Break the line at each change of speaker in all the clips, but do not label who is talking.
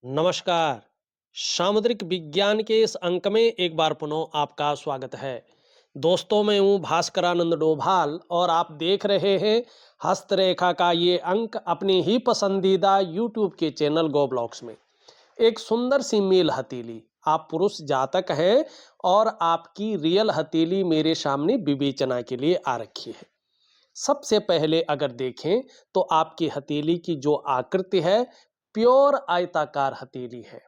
नमस्कार। सामुद्रिक विज्ञान के इस अंक में एक बार पुनः आपका स्वागत है। दोस्तों, मैं हूँ भास्करानंद डोभाल और आप देख रहे हैं हस्तरेखा का ये अंक अपनी ही पसंदीदा यूट्यूब के चैनल गो ब्लॉग्स में। एक सुंदर सी मेल हथेली, आप पुरुष जातक हैं और आपकी रियल हथेली मेरे सामने विवेचना के लिए आ रखी है। सबसे पहले अगर देखें तो आपकी हथेली की जो आकृति है, प्योर आयताकार हथेली है।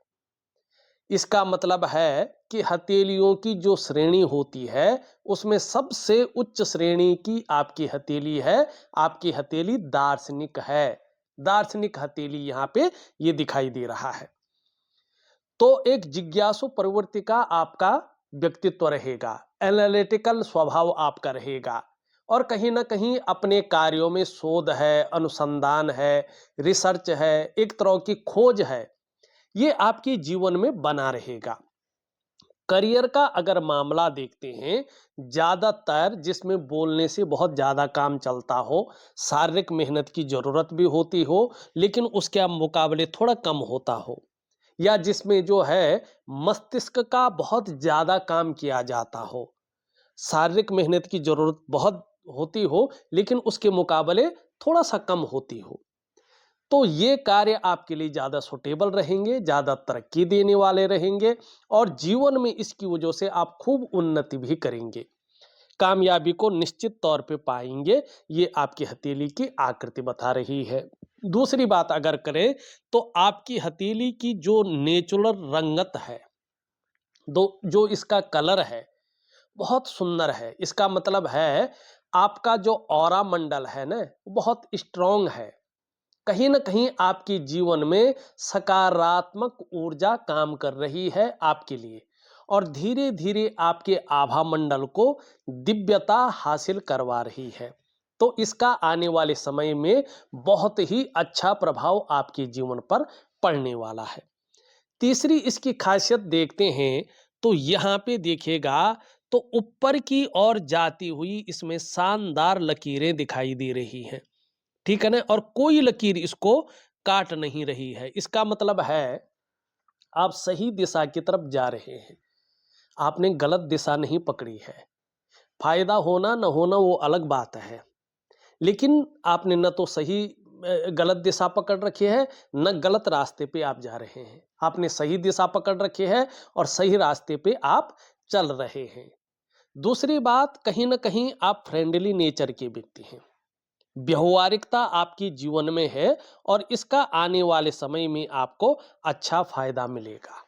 इसका मतलब है कि हथेलियों की जो श्रेणी होती है उसमें सबसे उच्च श्रेणी की आपकी हथेली है। आपकी हथेली दार्शनिक है। दार्शनिक हथेली यहाँ पे ये दिखाई दे रहा है। तो एक जिज्ञासु प्रवृत्ति का आपका व्यक्तित्व रहेगा, एनालिटिकल स्वभाव आपका रहेगा और कहीं ना कहीं अपने कार्यों में शोध है, अनुसंधान है, रिसर्च है, एक तरह की खोज है, ये आपके जीवन में बना रहेगा। करियर का अगर मामला देखते हैं, ज्यादातर जिसमें बोलने से बहुत ज्यादा काम चलता हो, शारीरिक मेहनत की जरूरत भी होती हो, लेकिन उसके मुकाबले थोड़ा कम होता हो, या जिसमें जो है मस्तिष्क का बहुत ज्यादा काम किया जाता हो, शारीरिक मेहनत की जरूरत बहुत होती हो लेकिन उसके मुकाबले थोड़ा सा कम होती हो, तो ये कार्य आपके लिए ज़्यादा सुटेबल रहेंगे, ज़्यादा तरक्की देने वाले रहेंगे और जीवन में इसकी वजह से आप खूब उन्नति भी करेंगे, कामयाबी को निश्चित तौर पे पाएंगे। ये आपकी हथेली की आकृति बता रही है। दूसरी बात अगर करें तो आपकी हथेली की जो नेचुरल रंगत है, दो जो इसका कलर है, बहुत सुंदर है। इसका मतलब है आपका जो ऑरा मंडल है ना, वो बहुत स्ट्रांग है। कहीं न कहीं आपके जीवन में सकारात्मक ऊर्जा काम कर रही है आपके लिए और धीरे-धीरे आपके आभा मंडल को दिव्यता हासिल करवा रही है। तो इसका आने वाले समय में बहुत ही अच्छा प्रभाव आपके जीवन पर पड़ने वाला है। तीसरी इसकी खासियत देखते हैं तो यहाँ पे देखिएगा तो ऊपर की ओर जाती हुई इसमें शानदार लकीरें दिखाई दे रही हैं। ठीक है ना? और कोई लकीर इसको काट नहीं रही है। इसका मतलब है आप सही दिशा की तरफ जा रहे हैं। आपने गलत दिशा नहीं पकड़ी है। फायदा होना न होना वो अलग बात है। लेकिन आपने न तो सही गलत दिशा पकड़ रखी है, न गलत रास्ते पे आप जा रहे हैं। आपने सही दिशा पकड़ रखी है और सही रास्ते पे आप चल रहे हैं। दूसरी बात, कहीं न कहीं आप फ्रेंडली नेचर के व्यक्ति हैं। व्यवहारिकता आपकी जीवन में है और इसका आने वाले समय में आपको अच्छा फायदा मिलेगा।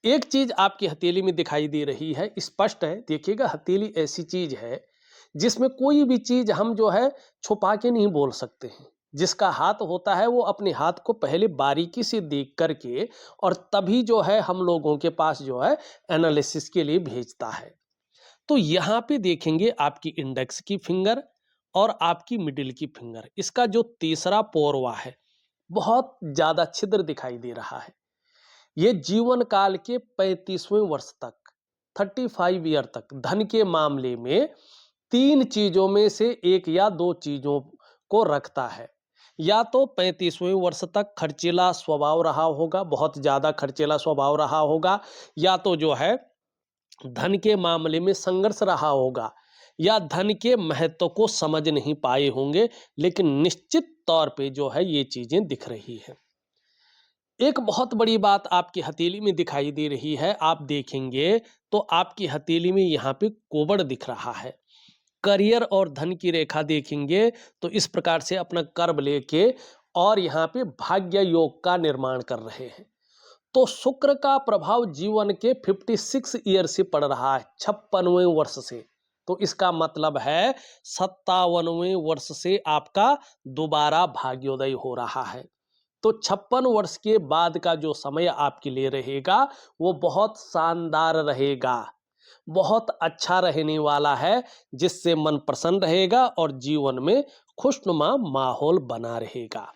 एक चीज आपकी हथेली में दिखाई दे रही है, स्पष्ट है। देखिएगा, हथेली ऐसी चीज है जिसमें कोई भी चीज हम जो है छुपा के नहीं बोल सकते हैं। जिसका हाथ होता है वो अपने हाथ को पहले बारीकी से देख करके और तभी जो है हम लोगों के पास जो है एनालिसिस के लिए भेजता है। तो यहाँ पे देखेंगे आपकी इंडेक्स की फिंगर और आपकी मिडिल की फिंगर, इसका जो तीसरा पोरवा है बहुत ज्यादा छिद्र दिखाई दे रहा है। ये जीवन काल के 35वें वर्ष तक, 35 ईयर तक धन के मामले में तीन चीजों में से एक या दो चीजों को रखता है। या तो 35वें वर्ष तक खर्चीला स्वभाव रहा होगा, बहुत ज्यादा खर्चीला स्वभाव रहा होगा, या तो जो है धन के मामले में संघर्ष रहा होगा, या धन के महत्व को समझ नहीं पाए होंगे। लेकिन निश्चित तौर पे जो है ये चीजें दिख रही है। एक बहुत बड़ी बात आपकी हथेली में दिखाई दे रही है। आप देखेंगे तो आपकी हथेली में यहाँ पे कोबड़ दिख रहा है। करियर और धन की रेखा देखेंगे तो इस प्रकार से अपना कर्म लेके और यहाँ पे भाग्य योग का निर्माण कर रहे हैं। तो शुक्र का प्रभाव जीवन के 56 ईयर से पड़ रहा है, 56वें वर्ष से। तो इसका मतलब है 57वें वर्ष से आपका दोबारा भाग्योदय हो रहा है। तो 56 वर्ष के बाद का जो समय आपके लिए रहेगा वो बहुत शानदार रहेगा, बहुत अच्छा रहने वाला है, जिससे मन प्रसन्न रहेगा और जीवन में खुशनुमा माहौल बना रहेगा।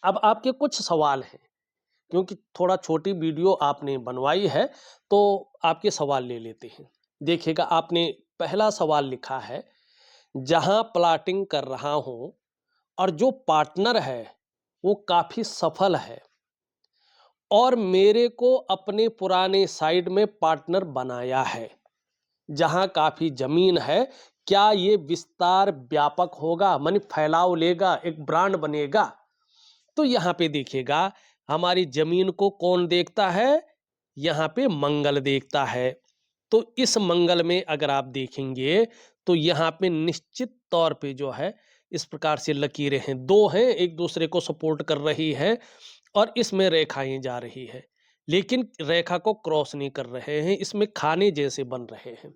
अब आपके कुछ सवाल हैं, क्योंकि थोड़ा छोटी वीडियो आपने बनवाई है तो आपके सवाल ले लेते हैं। देखिएगा, आपने पहला सवाल लिखा है, जहां प्लॉटिंग कर रहा हूं और जो पार्टनर है वो काफी सफल है और मेरे को अपने पुराने साइड में पार्टनर बनाया है, जहां काफी जमीन है, क्या ये विस्तार व्यापक होगा, माने फैलाव लेगा, एक ब्रांड बनेगा? तो यहां पे देखिएगा, हमारी जमीन को कौन देखता है? यहाँ पे मंगल देखता है। तो इस मंगल में अगर आप देखेंगे तो यहाँ पे निश्चित तौर पे जो है इस प्रकार से लकीरें हैं, दो हैं, एक दूसरे को सपोर्ट कर रही है और इसमें रेखाएं जा रही है, लेकिन रेखा को क्रॉस नहीं कर रहे हैं, इसमें खाने जैसे बन रहे हैं।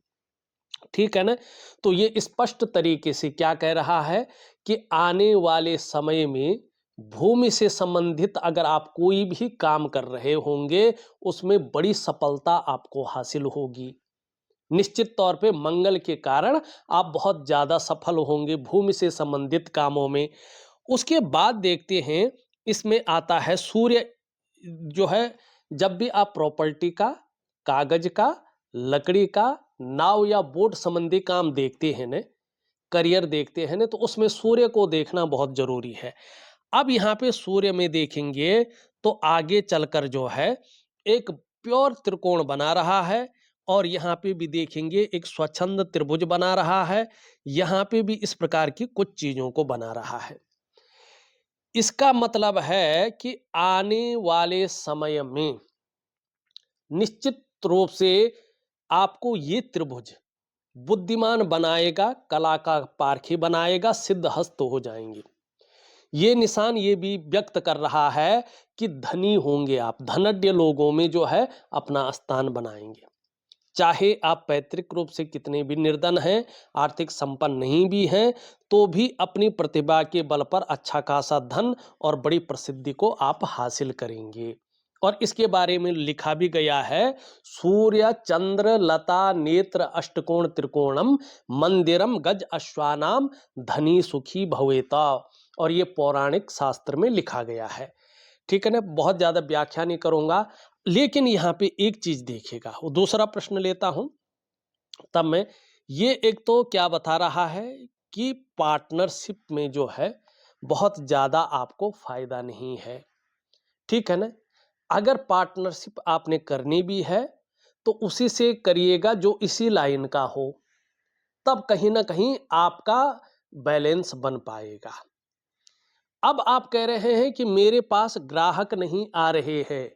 ठीक है ना? तो ये स्पष्ट तरीके से क्या कह रहा है कि आने वाले समय में भूमि से संबंधित अगर आप कोई भी काम कर रहे होंगे, उसमें बड़ी सफलता आपको हासिल होगी। निश्चित तौर पे मंगल के कारण आप बहुत ज़्यादा सफल होंगे भूमि से संबंधित कामों में। उसके बाद देखते हैं, इसमें आता है सूर्य जो है, जब भी आप प्रॉपर्टी का, कागज का, लकड़ी का, नाव या बोट संबंधी काम देखते हैं न, करियर देखते हैं न, तो उसमें सूर्य को देखना बहुत जरूरी है। अब यहाँ पे सूर्य में देखेंगे तो आगे चलकर जो है एक प्योर त्रिकोण बना रहा है, और यहाँ पे भी देखेंगे एक स्वच्छंद त्रिभुज बना रहा है, यहाँ पे भी इस प्रकार की कुछ चीजों को बना रहा है। इसका मतलब है कि आने वाले समय में निश्चित रूप से आपको ये त्रिभुज बुद्धिमान बनाएगा, कला का पारखी बनाएगा, सिद्धहस्त हो जाएंगे। ये निशान ये भी व्यक्त कर रहा है कि धनी होंगे आप, धनढ़ लोगों में जो है अपना स्थान बनाएंगे। चाहे आप पैतृक रूप से कितने भी निर्धन हैं, आर्थिक संपन्न नहीं भी हैं, तो भी अपनी प्रतिभा के बल पर अच्छा खासा धन और बड़ी प्रसिद्धि को आप हासिल करेंगे। और इसके बारे में लिखा भी गया है, सूर्य चंद्र लता नेत्र अष्टकोण त्रिकोणम मंदिरम गज अश्वानाम धनी सुखी भवेता। और ये पौराणिक शास्त्र में लिखा गया है। ठीक है ना? बहुत ज्यादा व्याख्या नहीं करूंगा, लेकिन यहाँ पे एक चीज देखिएगा, वो दूसरा प्रश्न लेता हूं तब मैं। ये एक तो क्या बता रहा है कि पार्टनरशिप में जो है बहुत ज्यादा आपको फायदा नहीं है। ठीक है ना? अगर पार्टनरशिप आपने करनी भी है तो उसी से करिएगा जो इसी लाइन का हो, तब कहीं ना कहीं आपका बैलेंस बन पाएगा। अब आप कह रहे हैं कि मेरे पास ग्राहक नहीं आ रहे हैं,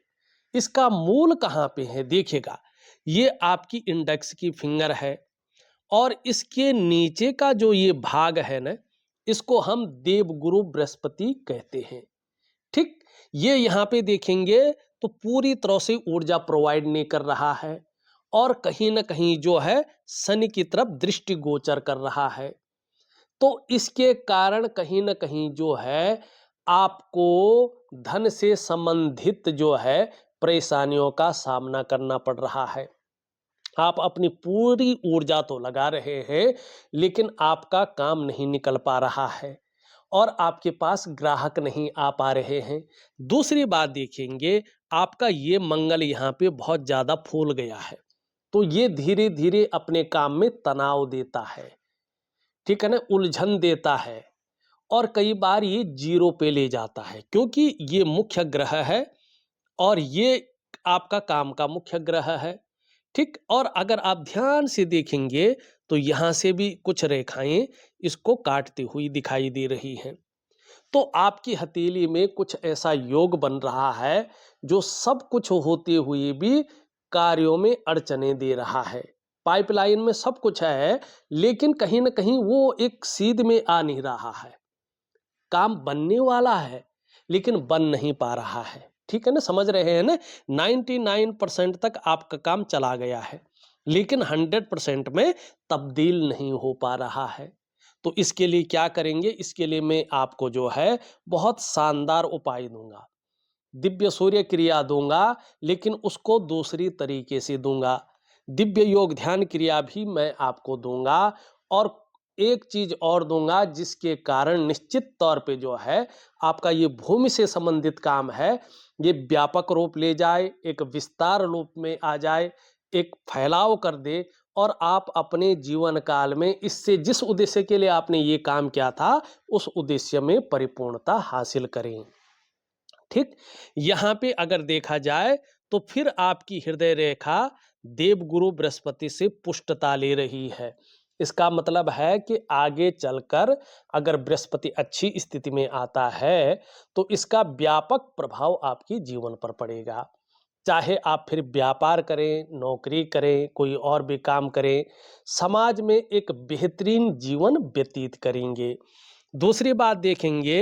इसका मूल कहां पे है? देखिएगा, ये आपकी इंडेक्स की फिंगर है, और इसके नीचे का जो ये भाग है ना, इसको हम देवगुरु बृहस्पति कहते हैं। ठीक, ये यहाँ पे देखेंगे तो पूरी तरह से ऊर्जा प्रोवाइड नहीं कर रहा है, और कहीं ना कहीं जो है शनि की तरफ दृष्टि गोचर कर रहा है। तो इसके कारण कहीं ना कहीं जो है आपको धन से संबंधित जो है परेशानियों का सामना करना पड़ रहा है। आप अपनी पूरी ऊर्जा तो लगा रहे हैं, लेकिन आपका काम नहीं निकल पा रहा है, और आपके पास ग्राहक नहीं आ पा रहे हैं। दूसरी बात देखेंगे, आपका ये मंगल यहाँ पे बहुत ज्यादा फूल गया है, तो ये धीरे धीरे अपने काम में तनाव देता है। ठीक है ना? उलझन देता है, और कई बार ये जीरो पे ले जाता है, क्योंकि ये मुख्य ग्रह है और ये आपका काम का मुख्य ग्रह है। ठीक, और अगर आप ध्यान से देखेंगे तो यहां से भी कुछ रेखाएं इसको काटती हुई दिखाई दे रही हैं। तो आपकी हथेली में कुछ ऐसा योग बन रहा है जो सब कुछ होते हुए भी कार्यों में अड़चने दे रहा है। पाइपलाइन में सब कुछ है, लेकिन कहीं ना कहीं वो एक सीध में आ नहीं रहा है। काम बनने वाला है, लेकिन बन नहीं पा रहा है। ठीक है ना? समझ रहे हैं ना? 99% तक आपका काम चला गया है, लेकिन 100% में तब्दील नहीं हो पा रहा है। तो इसके लिए क्या करेंगे? इसके लिए मैं आपको जो है बहुत शानदार उपाय दूंगा, दिव्य सूर्य क्रिया दूंगा, लेकिन उसको दूसरी तरीके से दूंगा। दिव्य योग ध्यान क्रिया भी मैं आपको दूंगा, और एक चीज और दूंगा जिसके कारण निश्चित तौर पे जो है आपका ये भूमि से संबंधित काम है, ये व्यापक रूप ले जाए, एक विस्तार रूप में आ जाए, एक फैलाव कर दे, और आप अपने जीवन काल में इससे जिस उद्देश्य के लिए आपने ये काम किया था, उस उद्देश्य में परिपूर्णता हासिल करें। ठीक। यहाँ पे अगर देखा जाए तो फिर आपकी हृदय रेखा देवगुरु बृहस्पति से पुष्टता ले रही है। इसका मतलब है कि आगे चलकर अगर बृहस्पति अच्छी स्थिति में आता है तो इसका व्यापक प्रभाव आपके जीवन पर पड़ेगा। चाहे आप फिर व्यापार करें, नौकरी करें, कोई और भी काम करें, समाज में एक बेहतरीन जीवन व्यतीत करेंगे। दूसरी बात देखेंगे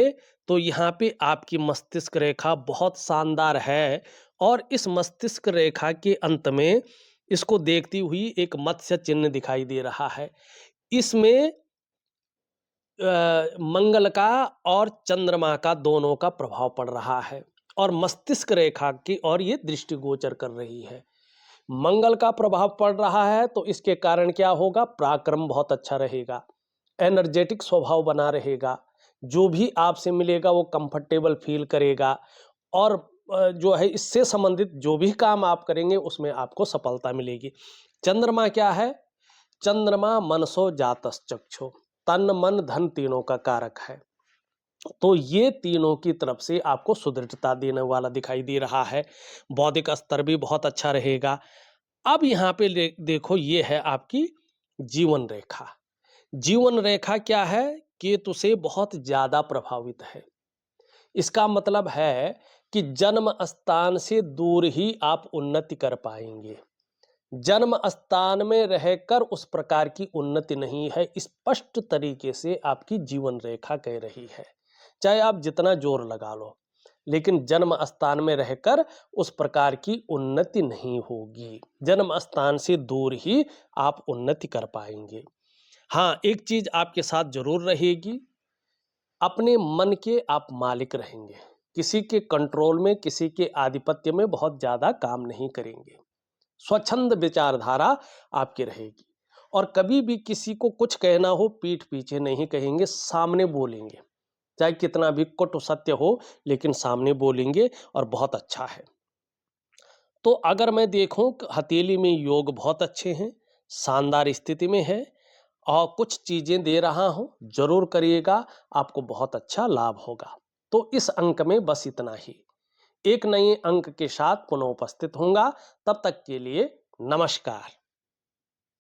तो यहाँ पे आपकी मस्तिष्क रेखा बहुत शानदार है और इस मस्तिष्क रेखा के अंत में इसको देखती हुई एक मत्स्य चिन्ह दिखाई दे रहा है। इसमें मंगल का और चंद्रमा का दोनों का प्रभाव पड़ रहा है और मस्तिष्क रेखा की और ये दृष्टिगोचर कर रही है। मंगल का प्रभाव पड़ रहा है तो इसके कारण क्या होगा, पराक्रम बहुत अच्छा रहेगा, एनर्जेटिक स्वभाव बना रहेगा, जो भी आपसे मिलेगा वो कंफर्टेबल फील करेगा और जो है इससे संबंधित जो भी काम आप करेंगे उसमें आपको सफलता मिलेगी। चंद्रमा क्या है, चंद्रमा मनसो जातश्चक्षु, तन मन धन तीनों का कारक है। तो ये तीनों की तरफ से आपको सुदृढ़ता देने वाला दिखाई दे रहा है। बौद्धिक स्तर भी बहुत अच्छा रहेगा। अब यहाँ पे देखो ये है आपकी जीवन रेखा। जीवन रेखा क्या है, केतु से बहुत ज्यादा प्रभावित है। इसका मतलब है कि जन्म स्थान से दूर ही आप उन्नति कर पाएंगे। जन्म स्थान में रहकर उस प्रकार की उन्नति नहीं है, स्पष्ट तरीके से आपकी जीवन रेखा कह रही है। चाहे आप जितना जोर लगा लो, लेकिन जन्म स्थान में रहकर उस प्रकार की उन्नति नहीं होगी। जन्म स्थान से दूर ही आप उन्नति कर पाएंगे। हाँ, एक चीज आपके साथ जरूर रहेगी, अपने मन के आप मालिक रहेंगे। किसी के कंट्रोल में, किसी के आधिपत्य में बहुत ज्यादा काम नहीं करेंगे। स्वच्छंद विचारधारा आपकी रहेगी और कभी भी किसी को कुछ कहना हो पीठ पीछे नहीं कहेंगे, सामने बोलेंगे। चाहे कितना भी कटु सत्य हो लेकिन सामने बोलेंगे और बहुत अच्छा है। तो अगर मैं देखूं हथेली में योग बहुत अच्छे हैं, शानदार स्थिति में है और कुछ चीजें दे रहा हूं, जरूर करिएगा, आपको बहुत अच्छा लाभ होगा। तो इस अंक में बस इतना ही। एक नए अंक के साथ पुनः उपस्थित होऊंगा, तब तक के लिए नमस्कार।